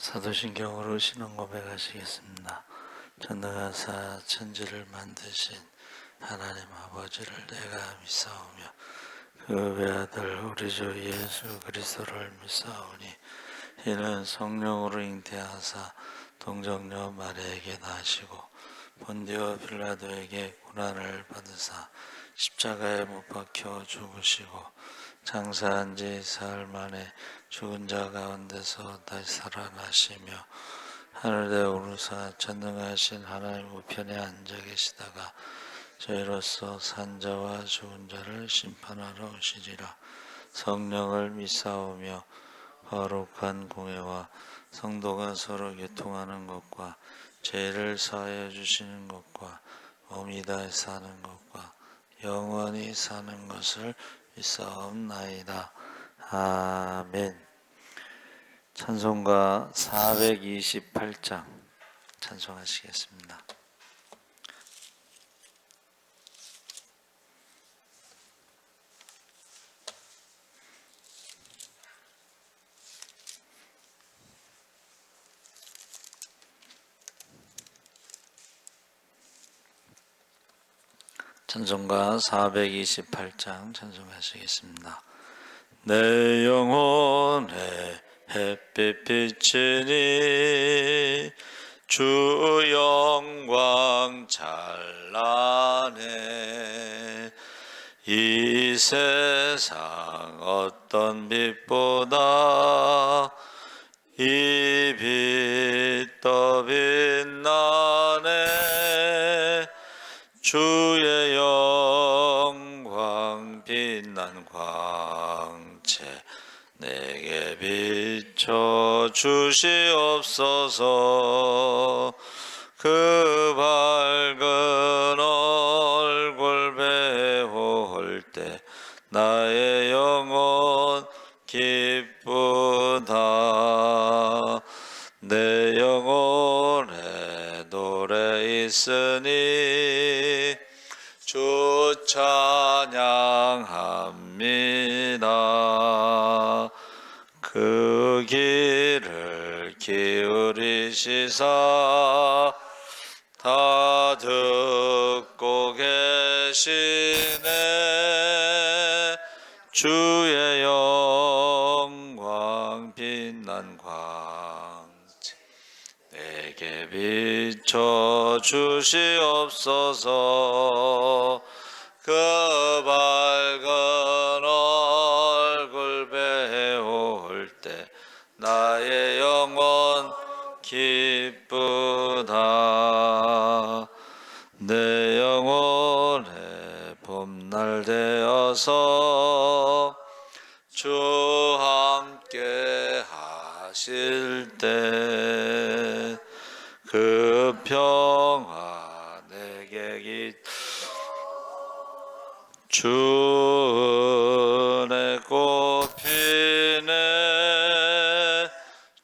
사도신경으로 신앙 고백하시겠습니다. 전능하사 천지를 만드신 하나님 아버지를 내가 믿사오며 그 외아들 우리 주 예수 그리스도를 믿사오니 이는 성령으로 잉태하사 동정녀 마리아에게 나시고 본디오 빌라도에게 고난을 받으사 십자가에 못 박혀 죽으시고 장사한 지 사흘 만에 죽은 자 가운데서 다시 살아나시며 하늘에 오르사 전능하신 하나님 우편에 앉아 계시다가 저희로서 산 자와 죽은 자를 심판하러 오시리라. 성령을 믿사오며 거룩한 공회와 성도가 서로 교통하는 것과 죄를 사하여 주시는 것과 몸이 다시 사는 것과 영원히 사는 것을 믿사옵나이다. 아멘. 찬송가 428장 찬송하시겠습니다. 찬송가 428장 찬송하시겠습니다. 내 영혼에 햇빛 비치니 주 영광 찬란해. 이 세상 어떤 빛보다 이 빛 더 빛나네. 주의 영광 빛난 광채 내게 비춰 주시옵소서. 그 밝은 얼굴 배울 때 나의 영혼 기쁘다. 내 영혼에 노래 있으니 주 찬양합니다. 그 길을 기울이시사 다 듣고 계시네. 주의 영광 빛난 광채 내게 비춰 주시옵소서. 그 밝은 얼굴 배울 때 나의 영혼 기쁘다. 내 영혼에 봄날 되어서 주 함께 하실 때 그 평화 내게 주 은혜 꽃피네.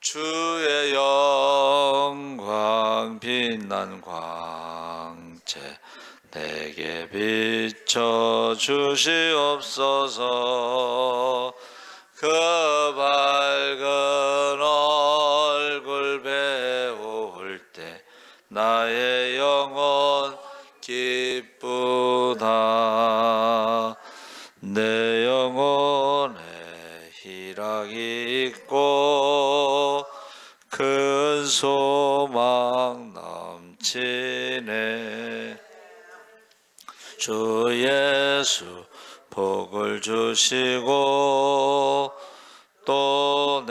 주의 영광 빛난 광채 내게 비춰 주시옵소서. 그 밝은 얼굴 배울 때 나의 영혼 기쁘다. 내 영혼에 희락이 있고 큰 소망 넘치네. 주 예수 복을 주시고 또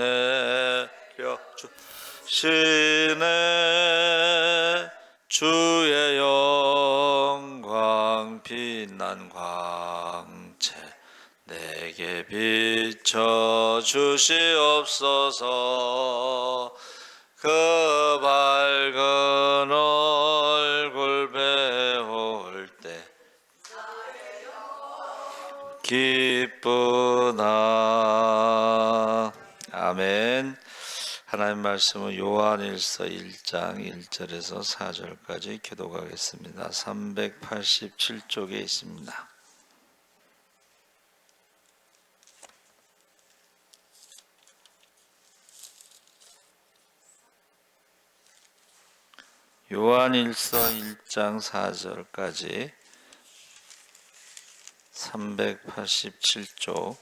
내려주시네. 주의 영광 빛난 광채 내게 비춰 주시옵소서. 그 밝은 얼굴 배울 때 기쁘다. 아멘. 하나님 말씀은 요한일서 1장 1절에서 4절까지 교독하겠습니다. 387쪽에 있습니다. 요한일서 1장 4절까지 387쪽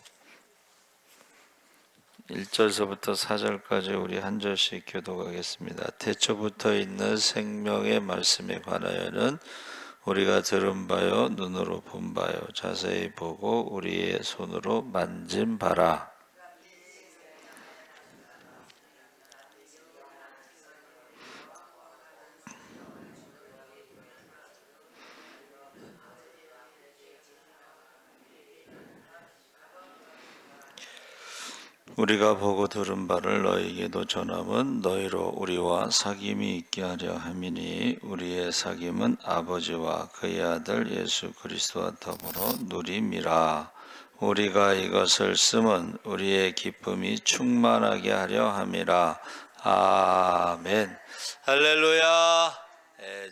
1절서부터 4절까지 우리 한 절씩 교독하겠습니다. 태초부터 있는 생명의 말씀에 관하여는 우리가 들은 바요 눈으로 본 바요 자세히 보고 우리의 손으로 만진 바라. 우리가 보고 들은 바를 너희에게도 전함은 너희로 우리와 사귐이 있게 하려 함이니 우리의 사귐은 아버지와 그의 아들 예수 그리스도와 더불어 누림이라. 우리가 이것을 쓰면 우리의 기쁨이 충만하게 하려 함이라. 아멘. 할렐루야.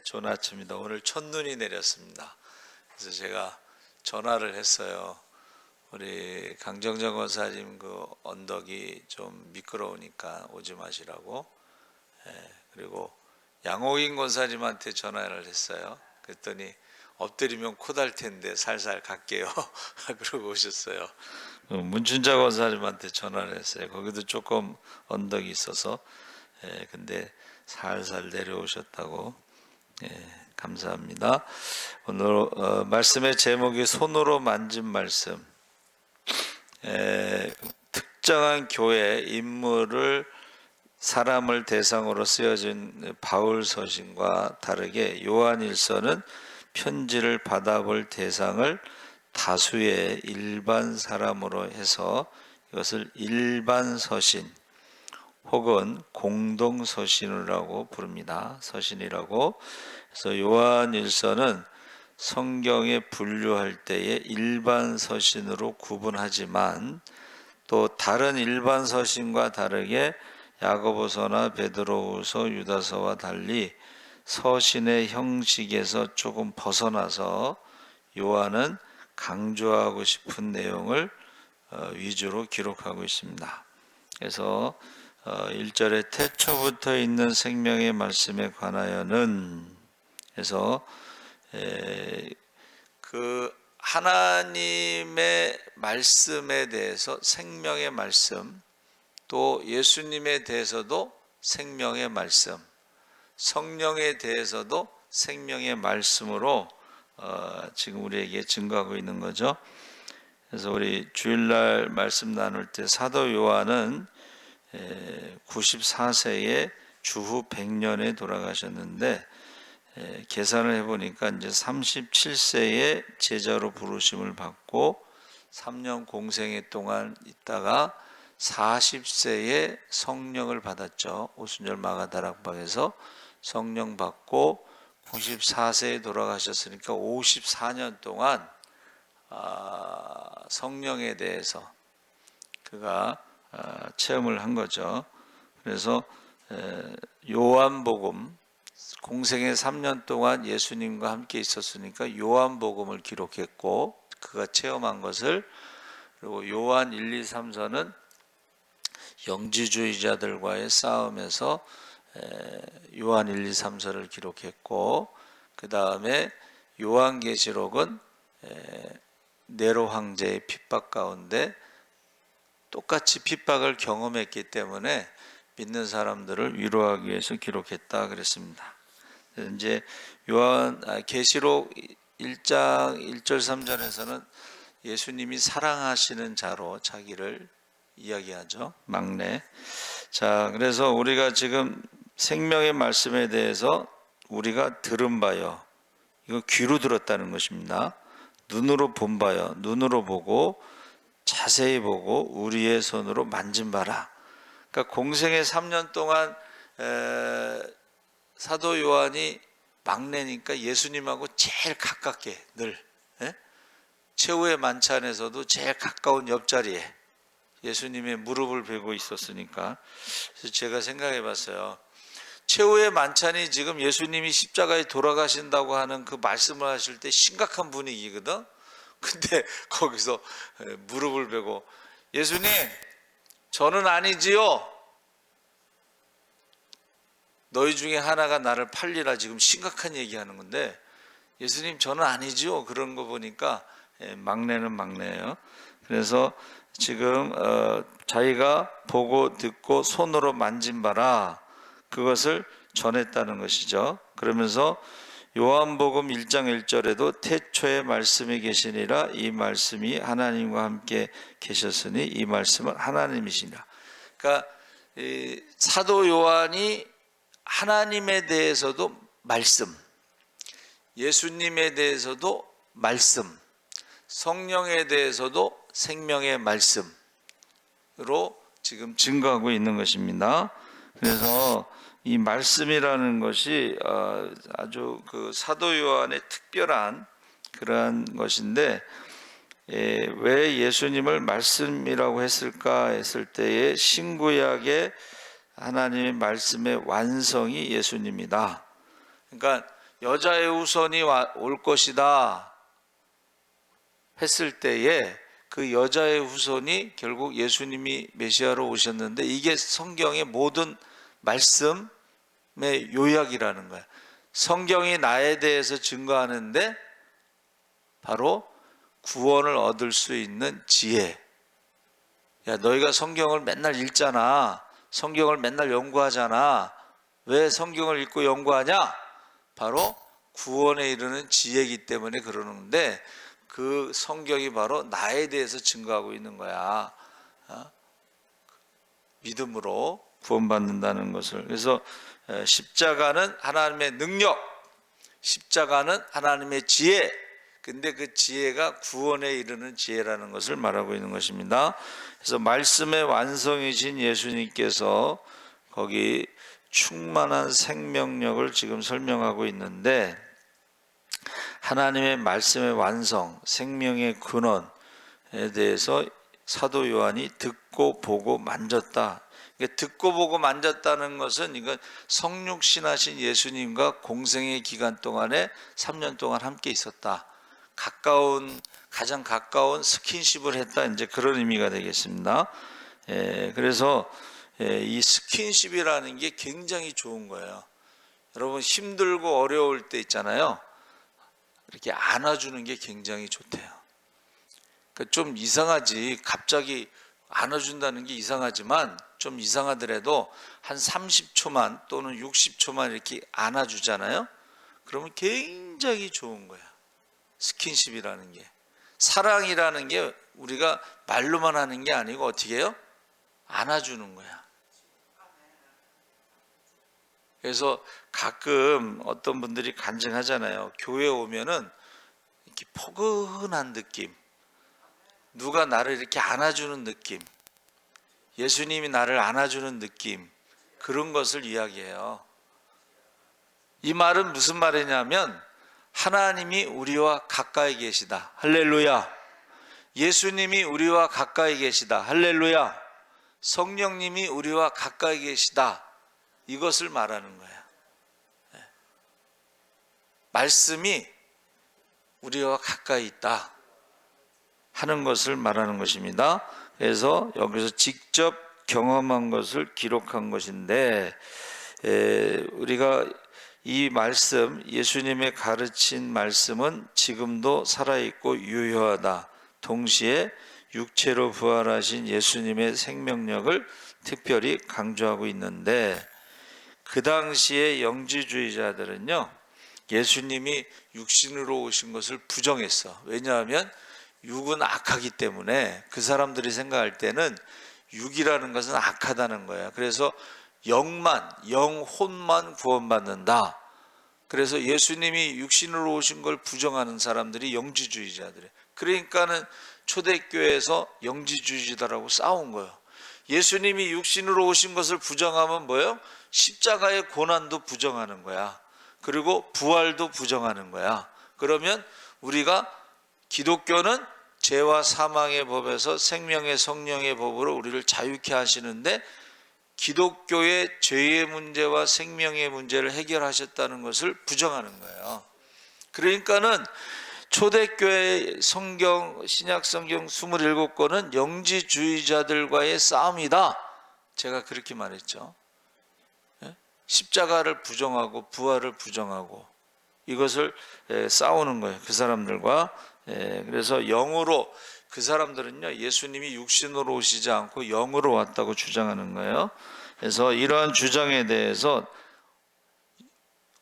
좋은 아침입니다. 오늘 첫눈이 내렸습니다. 그래서 제가 전화를 했어요. 우리 강정정 권사님 그 언덕이 좀 미끄러우니까 오지 마시라고. 그리고 양호인 권사님한테 전화를 했어요. 그랬더니 엎드리면 코 달 텐데 살살 갈게요. 그러고 오셨어요. 문춘자 권사님한테 전화를 했어요. 거기도 조금 언덕이 있어서 근데 살살 내려오셨다고. 감사합니다. 오늘 말씀의 제목이 손으로 만진 말씀. 특정한 교회 인물을 사람을 대상으로 쓰여진 바울 서신과 다르게 요한일서는 편지를 받아볼 대상을 다수의 일반 사람으로 해서 이것을 일반 서신 혹은 공동 서신이라고 부릅니다. 서신이라고. 그래서 요한일서는 성경에 분류할 때에 일반 서신으로 구분하지만 또 다른 일반 서신과 다르게 야고보서나 베드로후서, 유다서와 달리 서신의 형식에서 조금 벗어나서 요한은 강조하고 싶은 내용을 위주로 기록하고 있습니다. 그래서 1절에 태초부터 있는 생명의 말씀에 관하여는 해서 그 하나님의 말씀에 대해서 생명의 말씀, 또 예수님에 대해서도 생명의 말씀, 성령에 대해서도 생명의 말씀으로 지금 우리에게 증거하고 있는 거죠. 그래서 우리 주일날 말씀 나눌 때 사도 요한은 94세에 주후 100년에 돌아가셨는데 계산을 해보니까 이제 37세에 제자로 부르심을 받고 3년 공생애 동안 있다가 40세에 성령을 받았죠. 오순절 마가다락방에서 성령 받고 94세에 돌아가셨으니까 54년 동안 성령에 대해서 그가 체험을 한 거죠. 그래서 요한복음 공생의 3년 동안 예수님과 함께 있었으니까 요한복음을 기록했고 그가 체험한 것을, 그리고 요한 1, 2, 3서는 영지주의자들과의 싸움에서 요한 1, 2, 3서를 기록했고 그 다음에 요한계시록은 네로 황제의 핍박 가운데 똑같이 핍박을 경험했기 때문에 믿는 사람들을 위로하기 위해서 기록했다 그랬습니다. 이제 계시록 1장 1절 3절에서는 예수님이 사랑하시는 자로 자기를 이야기하죠. 막내. 자, 그래서 우리가 지금 생명의 말씀에 대해서 우리가 들은 바요. 이거 귀로 들었다는 것입니다. 눈으로 본 바요. 눈으로 보고 자세히 보고 우리의 손으로 만진 바라. 그러니까 공생의 3년 동안 사도 요한이 막내니까 예수님하고 제일 가깝게 늘 최후의 만찬에서도 제일 가까운 옆자리에 예수님의 무릎을 베고 있었으니까. 그래서 제가 생각해 봤어요. 최후의 만찬이 지금 예수님이 십자가에 돌아가신다고 하는 그 말씀을 하실 때 심각한 분위기거든. 근데 거기서 무릎을 베고 예수님 저는 아니지요. 너희 중에 하나가 나를 팔리라, 지금 심각한 얘기하는 건데 예수님 저는 아니죠. 그런 거 보니까 막내는 막내예요. 그래서 지금 자기가 보고 듣고 손으로 만진 바라 그것을 전했다는 것이죠. 그러면서 요한복음 1장 1절에도 태초에 말씀이 계시니라, 이 말씀이 하나님과 함께 계셨으니 이 말씀은 하나님이시니라. 그러니까 사도 요한이 하나님에 대해서도 말씀, 예수님에 대해서도 말씀, 성령에 대해서도 생명의 말씀으로 지금 증거하고 있는 것입니다. 그래서 이 말씀이라는 것이 아주 그 사도 요한의 특별한 그러한 것인데, 왜 예수님을 말씀이라고 했을까 했을 때에 신구약의 하나님의 말씀의 완성이 예수님이다. 그러니까 여자의 후손이 올 것이다 했을 때에 그 여자의 후손이 결국 예수님이 메시아로 오셨는데, 이게 성경의 모든 말씀의 요약이라는 거야. 성경이 나에 대해서 증거하는데 바로 구원을 얻을 수 있는 지혜. 야, 너희가 성경을 맨날 읽잖아. 성경을 맨날 연구하잖아. 왜 성경을 읽고 연구하냐? 바로 구원에 이르는 지혜이기 때문에 그러는데, 그 성경이 바로 나에 대해서 증거하고 있는 거야. 믿음으로 구원받는다는 것을. 그래서 십자가는 하나님의 능력, 십자가는 하나님의 지혜, 근데 그 지혜가 구원에 이르는 지혜라는 것을 말하고 있는 것입니다. 그래서 말씀의 완성이신 예수님께서 거기 충만한 생명력을 지금 설명하고 있는데, 하나님의 말씀의 완성, 생명의 근원에 대해서 사도 요한이 듣고 보고 만졌다. 듣고 보고 만졌다는 것은 이건 성육신하신 예수님과 공생의 기간 동안에 3년 동안 함께 있었다. 가장 가까운 스킨십을 했다. 이제 그런 의미가 되겠습니다. 그래서 이 스킨십이라는 게 굉장히 좋은 거예요. 여러분 힘들고 어려울 때 있잖아요. 이렇게 안아주는 게 굉장히 좋대요. 그러니까 좀 이상하지, 갑자기 안아준다는 게 이상하지만, 좀 이상하더라도 한 30초만 또는 60초만 이렇게 안아주잖아요. 그러면 굉장히 좋은 거야. 스킨십이라는 게. 사랑이라는 게 우리가 말로만 하는 게 아니고 어떻게 해요? 안아주는 거야. 그래서 가끔 어떤 분들이 간증하잖아요. 교회 오면은 이렇게 포근한 느낌, 누가 나를 이렇게 안아주는 느낌, 예수님이 나를 안아주는 느낌, 그런 것을 이야기해요. 이 말은 무슨 말이냐면 하나님이 우리와 가까이 계시다. 할렐루야. 예수님이 우리와 가까이 계시다. 할렐루야. 성령님이 우리와 가까이 계시다. 이것을 말하는 거예요. 말씀이 우리와 가까이 있다 하는 것을 말하는 것입니다. 그래서 여기서 직접 경험한 것을 기록한 것인데, 우리가 이 말씀, 예수님의 가르친 말씀은 지금도 살아있고 유효하다. 동시에 육체로 부활하신 예수님의 생명력을 특별히 강조하고 있는데, 그 당시에 영지주의자들은요, 예수님이 육신으로 오신 것을 부정했어. 왜냐하면 육은 악하기 때문에 그 사람들이 생각할 때는 육이라는 것은 악하다는 거야. 그래서 영혼만 구원받는다. 그래서 예수님이 육신으로 오신 걸 부정하는 사람들이 영지주의자들이에요. 그러니까는 초대교회에서 영지주의자라고 싸운 거예요. 예수님이 육신으로 오신 것을 부정하면 뭐예요? 십자가의 고난도 부정하는 거야. 그리고 부활도 부정하는 거야. 그러면 우리가, 기독교는 죄와 사망의 법에서 생명의 성령의 법으로 우리를 자유케 하시는데, 기독교의 죄의 문제와 생명의 문제를 해결하셨다는 것을 부정하는 거예요. 그러니까는 초대교회 성경, 신약 성경 27권은 영지주의자들과의 싸움이다. 제가 그렇게 말했죠. 십자가를 부정하고 부활을 부정하고 이것을 싸우는 거예요. 그 사람들과. 그래서 영으로, 그 사람들은요 예수님이 육신으로 오시지 않고 영으로 왔다고 주장하는 거예요. 그래서 이러한 주장에 대해서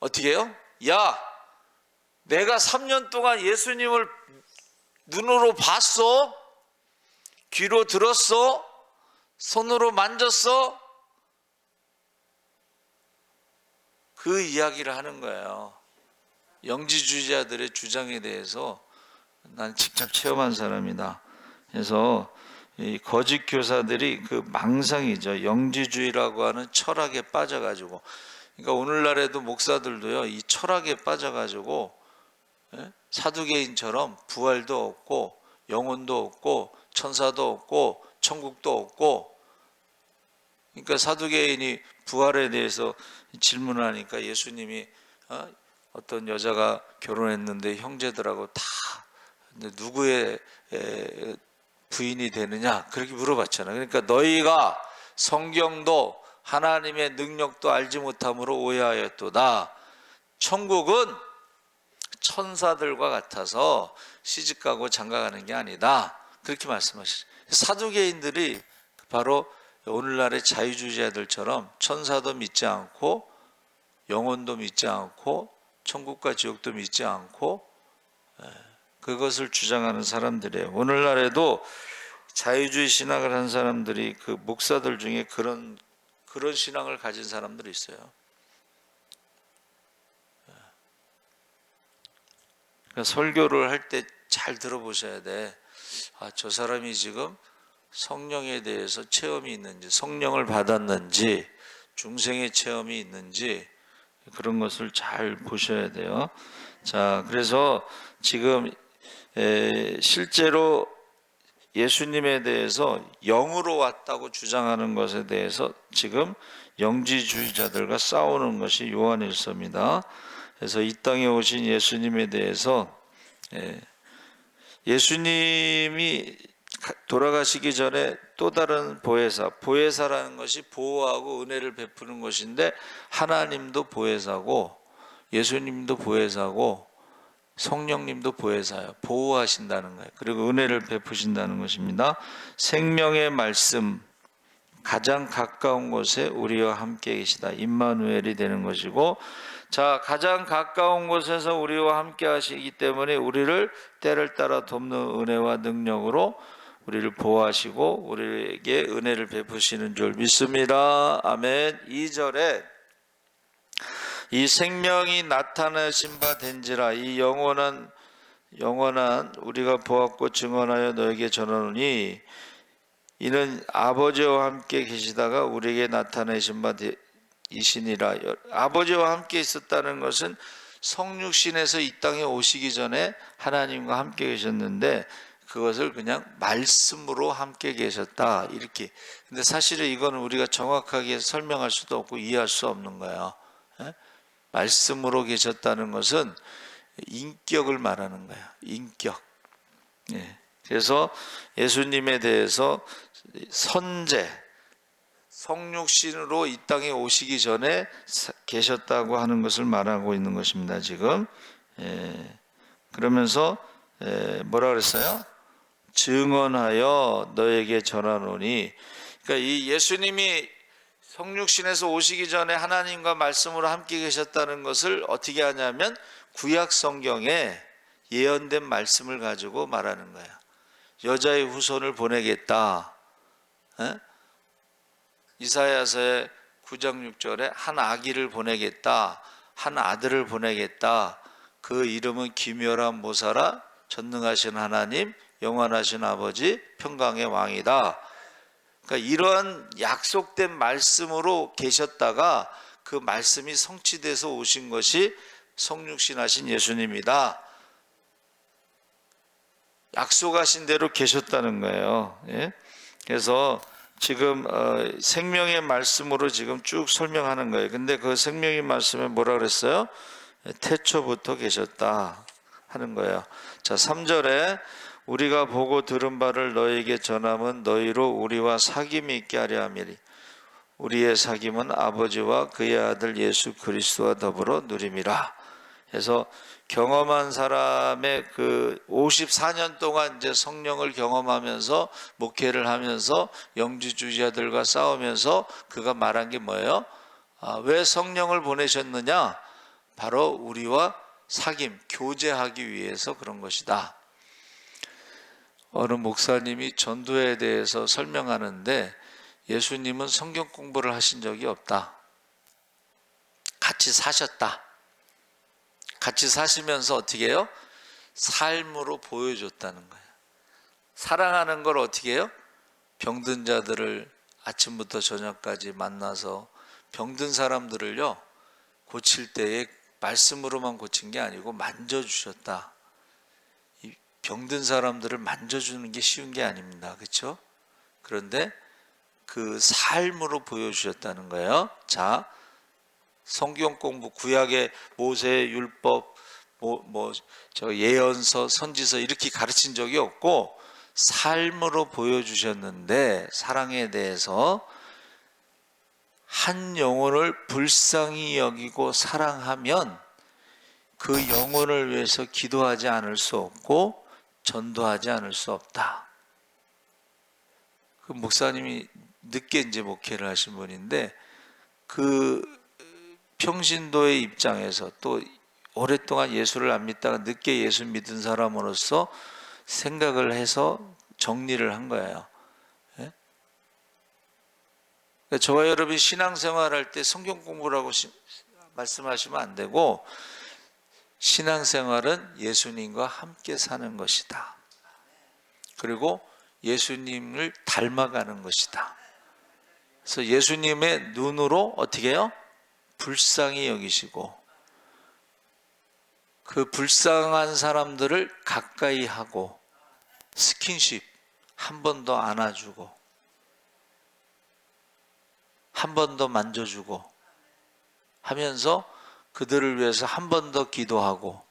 어떻게 해요? 야, 내가 3년 동안 예수님을 눈으로 봤어? 귀로 들었어? 손으로 만졌어? 그 이야기를 하는 거예요. 영지주의자들의 주장에 대해서 난 직접 체험한 사람이다. 그래서 이 거짓 교사들이 그 망상이죠. 영지주의라고 하는 철학에 빠져가지고, 그러니까 오늘날에도 목사들도요 이 철학에 빠져가지고 사두개인처럼 부활도 없고 영혼도 없고 천사도 없고 천국도 없고, 그러니까 사두개인이 부활에 대해서 질문하니까 예수님이 어떤 여자가 결혼했는데 형제들하고 다 누구의 부인이 되느냐 그렇게 물어봤잖아요. 그러니까 너희가 성경도 하나님의 능력도 알지 못함으로 오해하였도다. 천국은 천사들과 같아서 시집가고 장가가는 게 아니다. 그렇게 말씀하시죠. 사두개인들이 바로 오늘날의 자유주의자들처럼 천사도 믿지 않고 영혼도 믿지 않고 천국과 지옥도 믿지 않고 그것을 주장하는 사람들이에요. 오늘날에도 자유주의 신학을 한 사람들이, 그 목사들 중에 그런 신앙을 가진 사람들이 있어요. 그러니까 설교를 할 때 잘 들어보셔야 돼. 저 사람이 지금 성령에 대해서 체험이 있는지, 성령을 받았는지, 중생의 체험이 있는지 그런 것을 잘 보셔야 돼요. 자, 그래서 지금 실제로 예수님에 대해서 영으로 왔다고 주장하는 것에 대해서 지금 영지주의자들과 싸우는 것이 요한일서입니다. 그래서 이 땅에 오신 예수님에 대해서 예수님이 돌아가시기 전에 또 다른 보혜사라는 것이 보호하고 은혜를 베푸는 것인데, 하나님도 보혜사고 예수님도 보혜사고 성령님도 보혜사예요. 보호하신다는 거예요. 그리고 은혜를 베푸신다는 것입니다. 생명의 말씀, 가장 가까운 곳에 우리와 함께 계시다. 임마누엘이 되는 것이고, 자, 가장 가까운 곳에서 우리와 함께 하시기 때문에 우리를 때를 따라 돕는 은혜와 능력으로 우리를 보호하시고 우리에게 은혜를 베푸시는 줄 믿습니다. 아멘. 2절에 이 생명이 나타나신 바 된지라, 이 영원한 우리가 보았고 증언하여 너에게 전하노니 이는 아버지와 함께 계시다가 우리에게 나타내신 바 이시니라. 아버지와 함께 있었다는 것은 성육신에서 이 땅에 오시기 전에 하나님과 함께 계셨는데 그것을 그냥 말씀으로 함께 계셨다 이렇게. 근데 사실은 이거는 우리가 정확하게 설명할 수도 없고 이해할 수 없는 거예요. 말씀으로 계셨다는 것은 인격을 말하는 거예요. 인격. 그래서 예수님에 대해서 선제, 성육신으로 이 땅에 오시기 전에 계셨다고 하는 것을 말하고 있는 것입니다. 지금. 그러면서 뭐라 그랬어요? 증언하여 너에게 전하노니. 그러니까 이 예수님이 성육신에서 오시기 전에 하나님과 말씀으로 함께 계셨다는 것을 어떻게 하냐면 구약 성경에 예언된 말씀을 가지고 말하는 거예요. 여자의 후손을 보내겠다. 이사야서의 9장 6절에 한 아기를 보내겠다. 한 아들을 보내겠다. 그 이름은 기묘한 모사라, 전능하신 하나님, 영원하신 아버지, 평강의 왕이다. 그러니까 이러한 약속된 말씀으로 계셨다가 그 말씀이 성취돼서 오신 것이 성육신하신 예수님이다. 약속하신 대로 계셨다는 거예요. 그래서 지금 생명의 말씀으로 지금 쭉 설명하는 거예요. 근데 그 생명의 말씀에 뭐라 그랬어요? 태초부터 계셨다 하는 거예요. 자, 3절에 우리가 보고 들은 바를 너희에게 전함은 너희로 우리와 사귐이 있게 하려 함이리. 우리의 사귐은 아버지와 그의 아들 예수 그리스도와 더불어 누림이라. 그래서 경험한 사람의 그 54년 동안 이제 성령을 경험하면서 목회를 하면서 영지주의자들과 싸우면서 그가 말한 게 뭐예요? 왜 성령을 보내셨느냐? 바로 우리와 사귐, 교제하기 위해서 그런 것이다. 어느 목사님이 전도에 대해서 설명하는데 예수님은 성경 공부를 하신 적이 없다. 같이 사셨다. 같이 사시면서 어떻게 해요? 삶으로 보여줬다는 거예요. 사랑하는 걸 어떻게 해요? 병든 자들을 아침부터 저녁까지 만나서 병든 사람들을요, 고칠 때에 말씀으로만 고친 게 아니고 만져주셨다. 이 병든 사람들을 만져주는 게 쉬운 게 아닙니다. 그렇죠? 그런데 그 삶으로 보여주셨다는 거예요. 자, 성경 공부, 구약의 모세, 율법, 예언서, 선지서 이렇게 가르친 적이 없고 삶으로 보여주셨는데, 사랑에 대해서 한 영혼을 불쌍히 여기고 사랑하면 그 영혼을 위해서 기도하지 않을 수 없고 전도하지 않을 수 없다. 그 목사님이 늦게 이제 목회를 하신 분인데, 그 평신도의 입장에서 또 오랫동안 예수를 안 믿다가 늦게 예수 믿은 사람으로서 생각을 해서 정리를 한 거예요. 예? 저와 여러분이 신앙생활 할 때 성경 공부라고 말씀하시면 안 되고, 신앙생활은 예수님과 함께 사는 것이다. 그리고 예수님을 닮아가는 것이다. 그래서 예수님의 눈으로 어떻게 해요? 불쌍히 여기시고 그 불쌍한 사람들을 가까이 하고 스킨십 한 번 더 안아주고 한 번 더 만져주고 하면서 그들을 위해서 한 번 더 기도하고,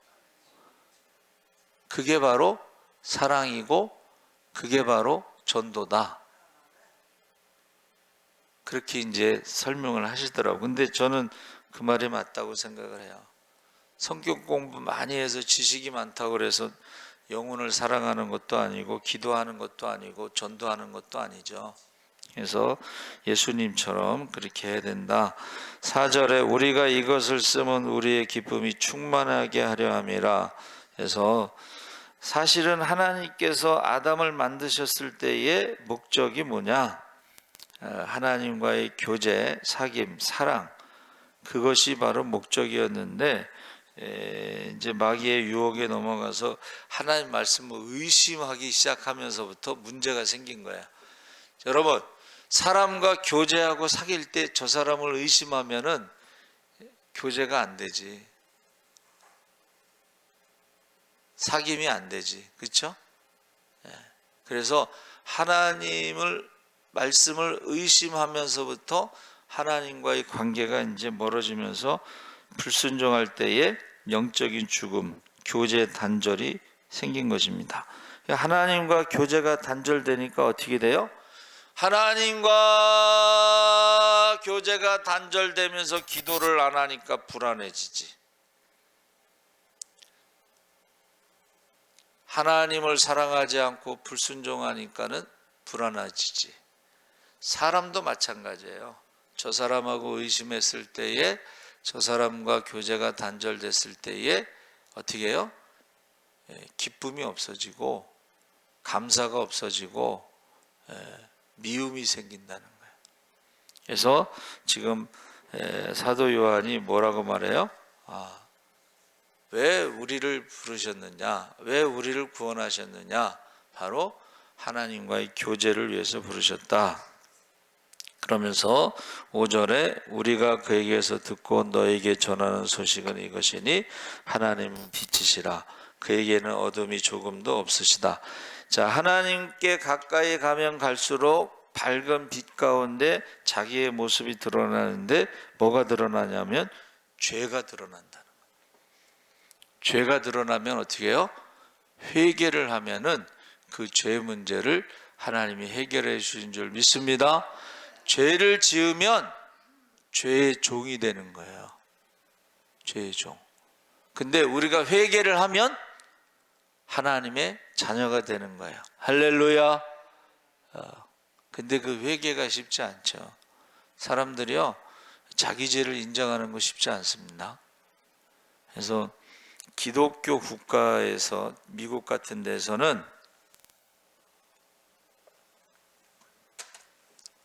그게 바로 사랑이고 그게 바로 전도다. 그렇게 이제 설명을 하시더라고요. 근데 저는 그 말이 맞다고 생각을 해요. 성경 공부 많이 해서 지식이 많다고 그래서 영혼을 사랑하는 것도 아니고 기도하는 것도 아니고 전도하는 것도 아니죠. 그래서 예수님처럼 그렇게 해야 된다. 4절에 우리가 이것을 쓰면 우리의 기쁨이 충만하게 하려 함이라. 그래서 사실은 하나님께서 아담을 만드셨을 때의 목적이 뭐냐? 하나님과의 교제, 사귐, 사랑, 그것이 바로 목적이었는데 이제 마귀의 유혹에 넘어가서 하나님 말씀을 의심하기 시작하면서부터 문제가 생긴 거예요. 여러분, 사람과 교제하고 사귈 때 저 사람을 의심하면은 교제가 안 되지, 사귐이 안 되지, 그렇죠? 그래서 하나님을 말씀을 의심하면서부터 하나님과의 관계가 이제 멀어지면서 불순종할 때에 영적인 죽음, 교제 단절이 생긴 것입니다. 하나님과 교제가 단절되니까 어떻게 돼요? 하나님과 교제가 단절되면서 기도를 안 하니까 불안해지지. 하나님을 사랑하지 않고 불순종하니까는 불안해지지. 사람도 마찬가지예요. 저 사람하고 의심했을 때에, 저 사람과 교제가 단절됐을 때에 어떻게 해요? 기쁨이 없어지고 감사가 없어지고 미움이 생긴다는 거예요. 그래서 지금 사도 요한이 뭐라고 말해요? 왜 우리를 부르셨느냐? 왜 우리를 구원하셨느냐? 바로 하나님과의 교제를 위해서 부르셨다. 그러면서 5절에 우리가 그에게서 듣고 너에게 전하는 소식은 이것이니 하나님은 빛이시라. 그에게는 어둠이 조금도 없으시다. 자, 하나님께 가까이 가면 갈수록 밝은 빛 가운데 자기의 모습이 드러나는데 뭐가 드러나냐면 죄가 드러난다는 거예요. 죄가 드러나면 어떻게 해요? 회개를 하면은 그 죄 문제를 하나님이 해결해 주신 줄 믿습니다. 죄를 지으면 죄의 종이 되는 거예요. 죄의 종. 근데 우리가 회개를 하면 하나님의 자녀가 되는 거예요. 할렐루야. 근데 그 회개가 쉽지 않죠. 사람들이요, 자기 죄를 인정하는 거 쉽지 않습니다. 그래서 기독교 국가에서, 미국 같은 데서는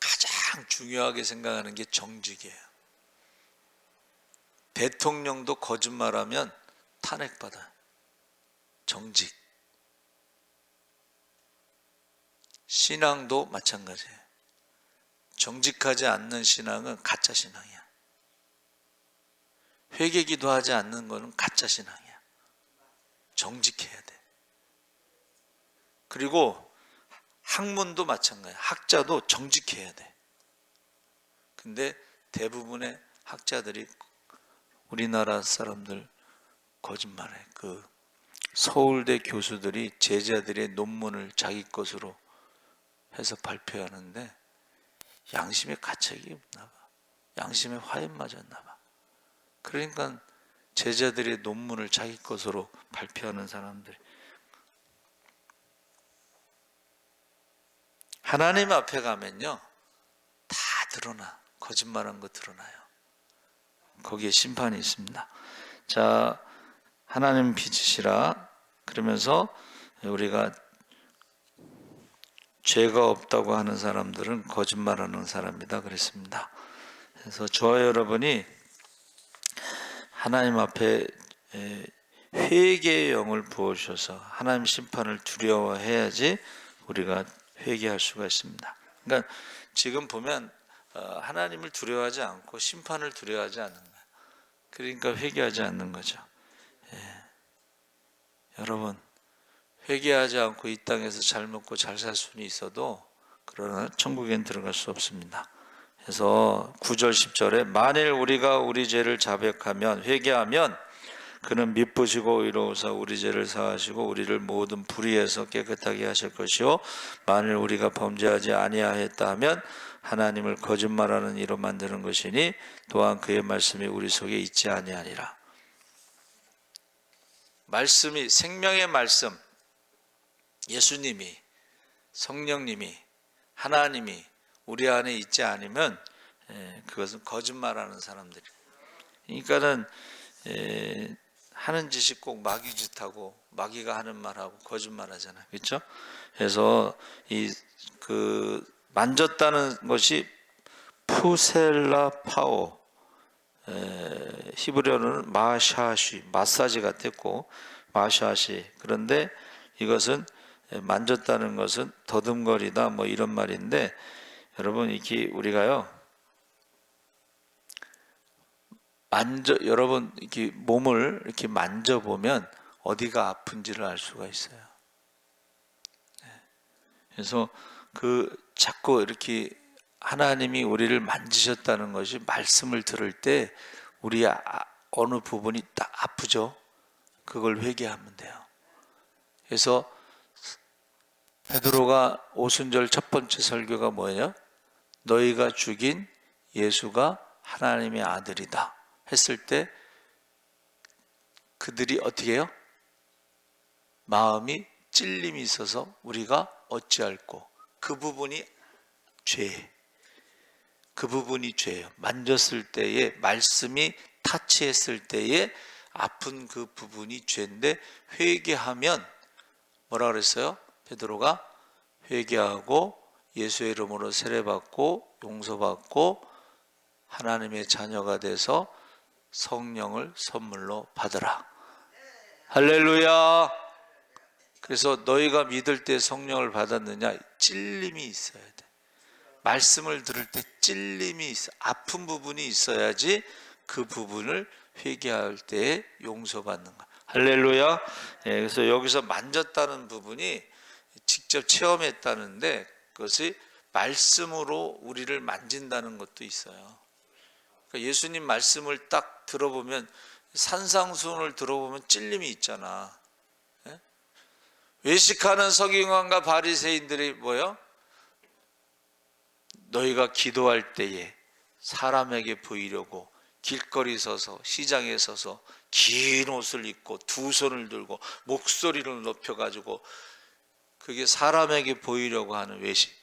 가장 중요하게 생각하는 게 정직이에요. 대통령도 거짓말하면 탄핵받아요. 정직. 신앙도 마찬가지예요. 정직하지 않는 신앙은 가짜 신앙이야. 회개기도 하지 않는 것은 가짜 신앙이야. 정직해야 돼. 그리고 학문도 마찬가지야. 학자도 정직해야 돼. 근데 대부분의 학자들이, 우리나라 사람들 거짓말해. 그 서울대 교수들이 제자들의 논문을 자기 것으로 해서 발표하는데 양심에 가책이 없나 봐. 양심에 화염 맞았나 봐. 그러니까 제자들의 논문을 자기 것으로 발표하는 사람들. 하나님 앞에 가면요, 다 드러나. 거짓말한 거 드러나요. 거기에 심판이 있습니다. 자, 하나님 빚으시라. 그러면서 우리가 죄가 없다고 하는 사람들은 거짓말하는 사람이다 그랬습니다. 그래서 저와 여러분이 하나님 앞에 회개의 영을 부어주셔서 하나님 심판을 두려워해야지 우리가 회개할 수가 있습니다. 그러니까 지금 보면 하나님을 두려워하지 않고 심판을 두려워하지 않는 거예요. 그러니까 회개하지 않는 거죠. 여러분, 회개하지 않고 이 땅에서 잘 먹고 잘 살 수는 있어도 그러나 천국엔 들어갈 수 없습니다. 그래서 9절 10절에 만일 우리가 우리 죄를 자백하면, 회개하면 그는 미쁘시고 의로우사 우리 죄를 사하시고 우리를 모든 불의에서 깨끗하게 하실 것이요 만일 우리가 범죄하지 아니하였다 하면 하나님을 거짓말하는 이로 만드는 것이니 또한 그의 말씀이 우리 속에 있지 아니하니라. 말씀이, 생명의 말씀, 예수님이, 성령님이, 하나님이 우리 안에 있지 않으면 그것은 거짓말하는 사람들이. 그러니까는 하는 짓이 꼭 마귀 짓하고 마귀가 하는 말하고 거짓말하잖아요, 그렇죠? 그래서 그 만졌다는 것이 푸셀라 파오, 히브리어로는 마샤시, 마사지 같았고 마샤시. 그런데 이것은 만졌다는 것은 더듬거리다 뭐 이런 말인데, 여러분 이게 우리가요 여러분 이렇게 몸을 이렇게 만져보면 어디가 아픈지를 알 수가 있어요. 그래서 자꾸 이렇게 하나님이 우리를 만지셨다는 것이 말씀을 들을 때 우리 어느 부분이 딱 아프죠. 그걸 회개하면 돼요. 그래서 베드로가 오순절 첫 번째 설교가 뭐예요? 너희가 죽인 예수가 하나님의 아들이다 했을 때 그들이 어떻게 해요? 마음이 찔림이 있어서 우리가 어찌할꼬. 그 부분이 죄. 그 부분이 죄예요. 만졌을 때에, 말씀이 타치했을 때에 아픈 그 부분이 죄인데, 회개하면 뭐라 그랬어요? 베드로가 회개하고 예수의 이름으로 세례받고 용서받고 하나님의 자녀가 돼서 성령을 선물로 받으라. 할렐루야. 그래서 너희가 믿을 때 성령을 받았느냐? 찔림이 있어야 돼. 말씀을 들을 때 찔림이 있어, 아픈 부분이 있어야지 그 부분을 회개할 때 용서받는 거야. 할렐루야. 그래서 여기서 만졌다는 부분이 직접 체험했다는데 그것이 말씀으로 우리를 만진다는 것도 있어요. 그러니까 예수님 말씀을 딱 들어보면, 산상수훈을 들어보면 찔림이 있잖아. 외식하는 서기관과 바리새인들이 뭐요? 너희가 기도할 때에 사람에게 보이려고 길거리 서서 시장에 서서 긴 옷을 입고 두 손을 들고 목소리를 높여가지고 그게 사람에게 보이려고 하는 외식,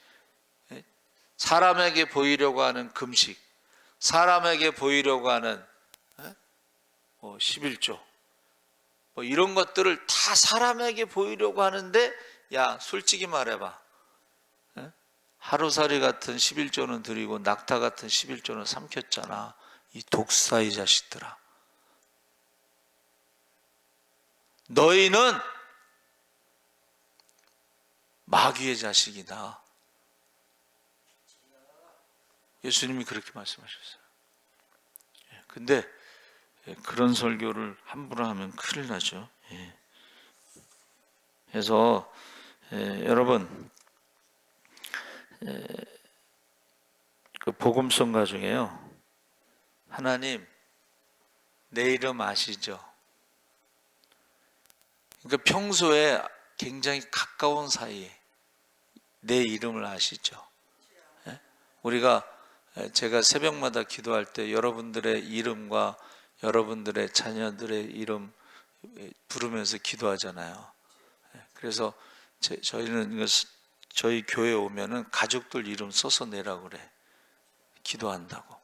사람에게 보이려고 하는 금식, 사람에게 보이려고 하는 11조 이런 것들을 다 사람에게 보이려고 하는데, 야 솔직히 말해봐, 하루살이 같은 11조는 드리고 낙타 같은 11조는 삼켰잖아. 이 독사의 자식들아, 너희는 마귀의 자식이다. 예수님이 그렇게 말씀하셨어요. 근데 그런 설교를 함부로 하면 큰일 나죠. 그래서 여러분, 그 복음성가 중에요, 하나님 내 이름 아시죠? 그러니까 평소에 굉장히 가까운 사이에 내 이름을 아시죠? 우리가 제가 새벽마다 기도할 때 여러분들의 이름과 여러분들의 자녀들의 이름 부르면서 기도하잖아요. 그래서 저희는 저희 교회 오면은 가족들 이름 써서 내라고 그래. 기도한다고.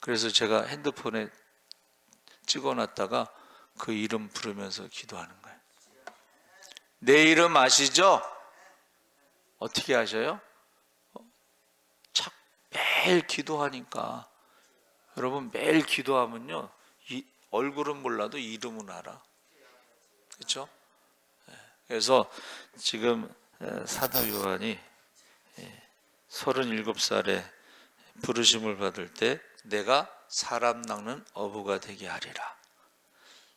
그래서 제가 핸드폰에 찍어놨다가 그 이름 부르면서 기도하는 거예요. 내 이름 아시죠? 어떻게 아셔요? 매일 기도하니까. 여러분 매일 기도하면요, 얼굴은 몰라도 이름은 알아. 그렇죠? 그래서 지금 사도 요한이 37살에 부르심을 받을 때 내가 사람 낚는 어부가 되게 하리라.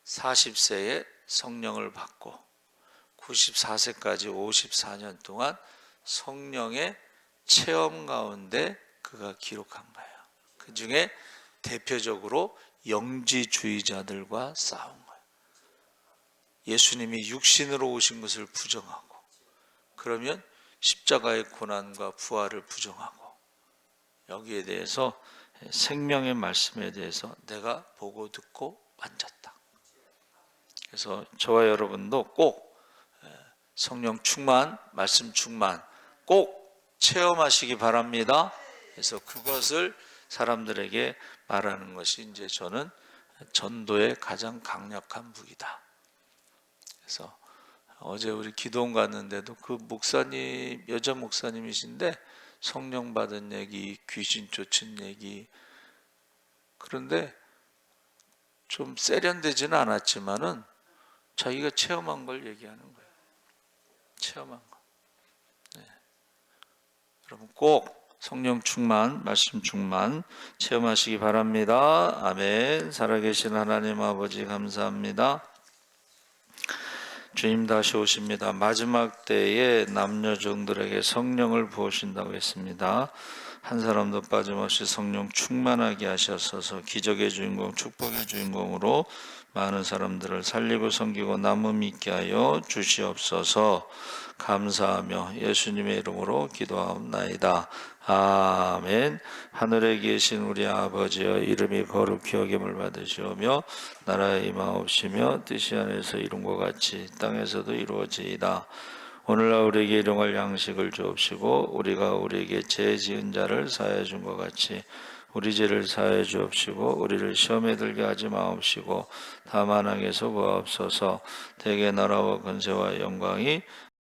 40세에 성령을 받고 94세까지 54년 동안 성령의 체험 가운데 그가 기록한 거예요. 그 중에 대표적으로 영지주의자들과 싸운 거예요. 예수님이 육신으로 오신 것을 부정하고, 그러면 십자가의 고난과 부활을 부정하고, 여기에 대해서 생명의 말씀에 대해서 내가 보고 듣고 만졌다. 그래서 저와 여러분도 꼭 성령 충만, 말씀 충만 꼭 체험하시기 바랍니다. 그래서 그것을 사람들에게 말하는 것이 이제 저는 전도의 가장 강력한 무기다. 그래서 어제 우리 기도원 갔는데도 그 목사님, 여자 목사님이신데 성령 받은 얘기, 귀신 쫓은 얘기, 그런데 좀 세련되지는 않았지만은 자기가 체험한 걸 얘기하는 거예요. 체험한 거. 네. 여러분 꼭 성령 충만, 말씀 충만 체험하시기 바랍니다. 아멘. 살아계신 하나님 아버지 감사합니다. 주님 다시 오십니다. 마지막 때에 남녀종들에게 성령을 부으신다고 했습니다. 한 사람도 빠짐없이 성령 충만하게 하셔서 기적의 주인공, 축복의 주인공으로 많은 사람들을 살리고 섬기고 남음 있게 하여 주시옵소서. 감사하며 예수님의 이름으로 기도하옵나이다. 아멘. 하늘에 계신 우리 아버지여, 이름이 거룩히 여김을 받으시오며 나라의 임하옵시며 뜻이 하늘에서 이룬 것 같이 땅에서도 이루어지이다. 오늘날 우리에게 일용할 양식을 주옵시고 우리가 우리에게 죄 지은 자를 사하여 준 것 같이 우리 죄를 사하여 주옵시고 우리를 시험에 들게 하지 마옵시고 다만 악에서 구하옵소서. 대개 나라와 권세와 영광이